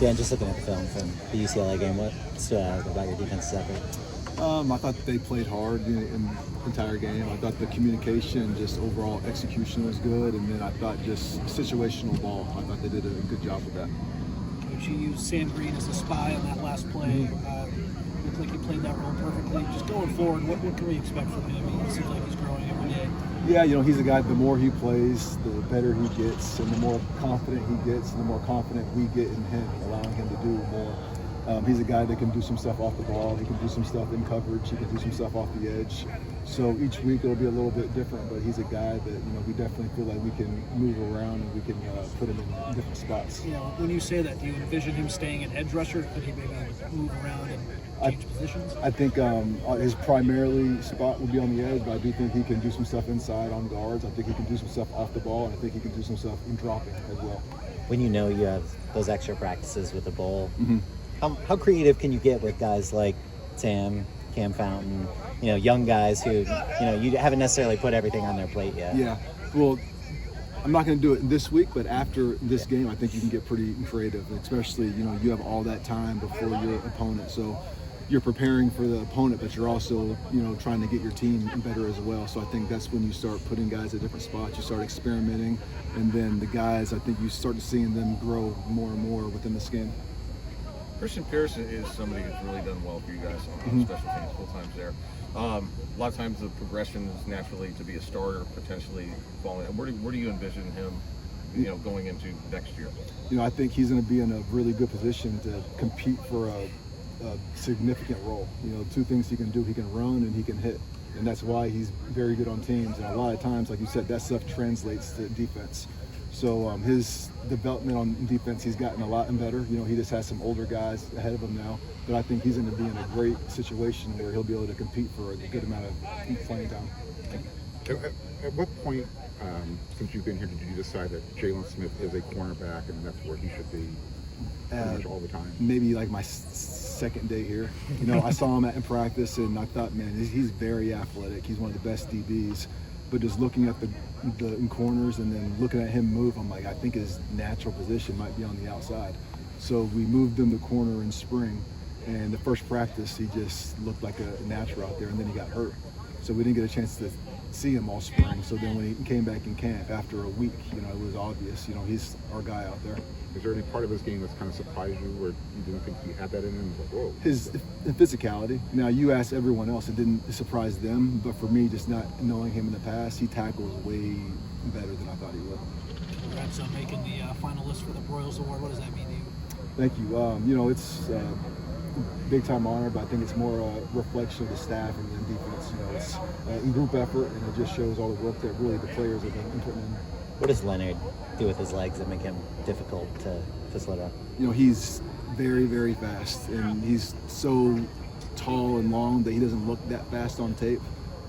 Dan, just looking at the film from the UCLA game, what stood out about your defense's effort? I thought they played hard in the entire game. I thought the communication, just overall execution was good, and then I thought just situational ball. I thought they did a good job with that. Coach, you used Sam Greene as a spy on that last play. Looked like he played that role perfectly. Just going forward, what can we expect from him? He seems like he's growing every day. Yeah, he's a guy, the more he plays, the better he gets, and the more confident he gets, the more confident we get in him, allowing him to do more. He's a guy that can do some stuff off the ball. He can do some stuff in coverage. He can do some stuff off the edge. So each week it'll be a little bit different, but he's a guy that, we definitely feel like we can move around and we can put him in different spots. When you say that, do you envision him staying an edge rusher? Could he maybe move around and change positions? I think his primarily spot would be on the edge, but I do think he can do some stuff inside on guards. I think he can do some stuff off the ball, and I think he can do some stuff in dropping as well. When you have those extra practices with the bowl, how creative can you get with guys like Sam, Cam Fountain, young guys who, you haven't necessarily put everything on their plate yet? Yeah. Well, I'm not going to do it this week, but after this game, I think you can get pretty creative, especially, you have all that time before your opponent. So you're preparing for the opponent, but you're also, trying to get your team better as well. So I think that's when you start putting guys at different spots. You start experimenting, and then the guys, I think you start seeing them grow more and more within the scheme. Christian Pearson is somebody who's really done well for you guys on special teams, full times there. A lot of times the progression is naturally to be a starter, potentially falling. Where do you envision him, going into next year? I think he's going to be in a really good position to compete for a significant role. Two things he can do: he can run and he can hit, and that's why he's very good on teams. And a lot of times, like you said, that stuff translates to defense. So his development on defense, he's gotten a lot better. He just has some older guys ahead of him now, but I think he's going to be in a great situation where he'll be able to compete for a good amount of playing time. At what point, since you've been here, did you decide that Jaylen Smith is a cornerback and that's where he should be pretty much all the time? Maybe like my second day here. I saw him in practice and I thought, man, he's very athletic. He's one of the best DBs. But just looking at the corners and then looking at him move, I'm like, I think his natural position might be on the outside. So we moved him to corner in spring, and the first practice he just looked like a natural out there, and then he got hurt. So we didn't get a chance to see him all spring. So then when he came back in camp after a week, it was obvious, he's our guy out there. Is there any part of his game that's kind of surprised you where you didn't think he had that in him? Like, whoa. His physicality. Now, you asked everyone else, it didn't surprise them, but for me, just not knowing him in the past, he tackles way better than I thought he would. Congrats on making the final list for the Broyles Award. What does that mean to you? Thank you. It's a big-time honor, but I think it's more a reflection of the staff and the defense. It's a group effort, and it just shows all the work that really the players have been putting in. What does Leonard do with his legs that make him difficult to slow down? He's very, very fast, and he's so tall and long that he doesn't look that fast on tape.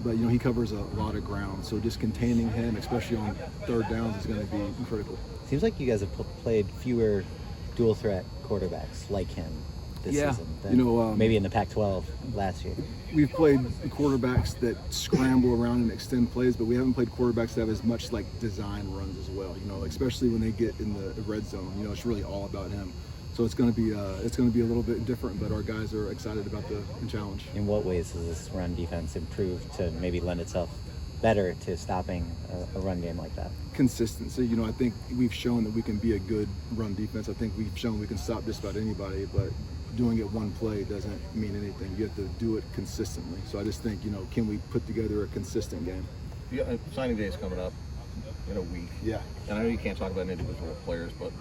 But, he covers a lot of ground. So just containing him, especially on third downs, is going to be critical. Seems like you guys have played fewer dual threat quarterbacks like him this season than maybe in the Pac-12 last year. We've played quarterbacks that scramble around and extend plays, but we haven't played quarterbacks that have as much like design runs as well. Especially when they get in the red zone. It's really all about him. So it's going to be a little bit different, but our guys are excited about the challenge. In what ways has this run defense improved to maybe lend itself better to stopping a run game like that? Consistency. I think we've shown that we can be a good run defense. I think we've shown we can stop just about anybody, but doing it one play doesn't mean anything. You have to do it consistently. So I just think, can we put together a consistent game? Yeah, signing day is coming up in a week. Yeah. And I know you can't talk about individual players, but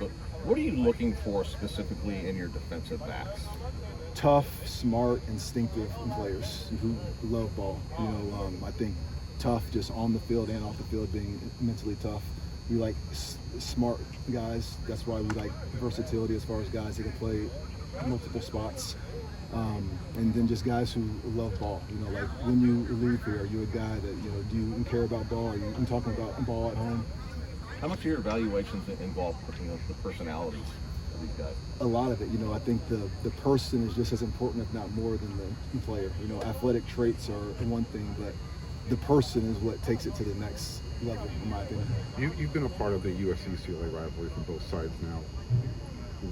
what are you looking for specifically in your defensive backs? Tough, smart, instinctive players who love ball. I think tough just on the field and off the field, being mentally tough. We like smart guys. That's why we like versatility as far as guys that can play multiple spots. And then just guys who love ball. Like when you leave here, are you a guy that, do you care about ball? Are you talking about ball at home? How much of your evaluations involve the personalities of these guys? A lot of it. I think the person is just as important, if not more, than the player. Athletic traits are one thing, but the person is what takes it to the next level, in my opinion. You've been a part of the USC-UCLA rivalry from both sides now.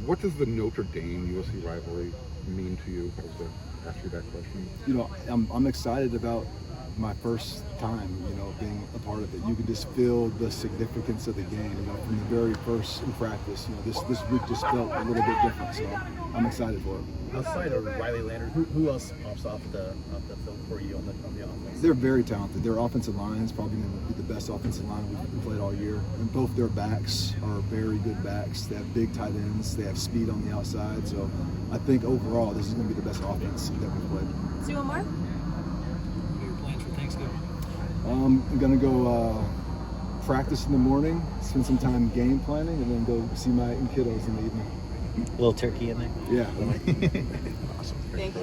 What does the Notre Dame-USC rivalry mean to you? I was to ask you that question. You know, I'm excited about my first time, you know, being a part of it. You can just feel the significance of the game, you know, from the very first in practice. You know, this week just felt a little bit different, so I'm excited for it. Outside of Riley Leonard, who else pops off the film for you on the offense? They're very talented. Their offensive line is probably going to be the best offensive line we've played all year. And both their backs are very good backs. They have big tight ends. They have speed on the outside. So I think overall this is going to be the best offense that we've played. See one more? What are your plans for Thanksgiving? I'm going to go practice in the morning, spend some time game planning, and then go see my kiddos in the evening. A little turkey in there. Yeah. Thank you.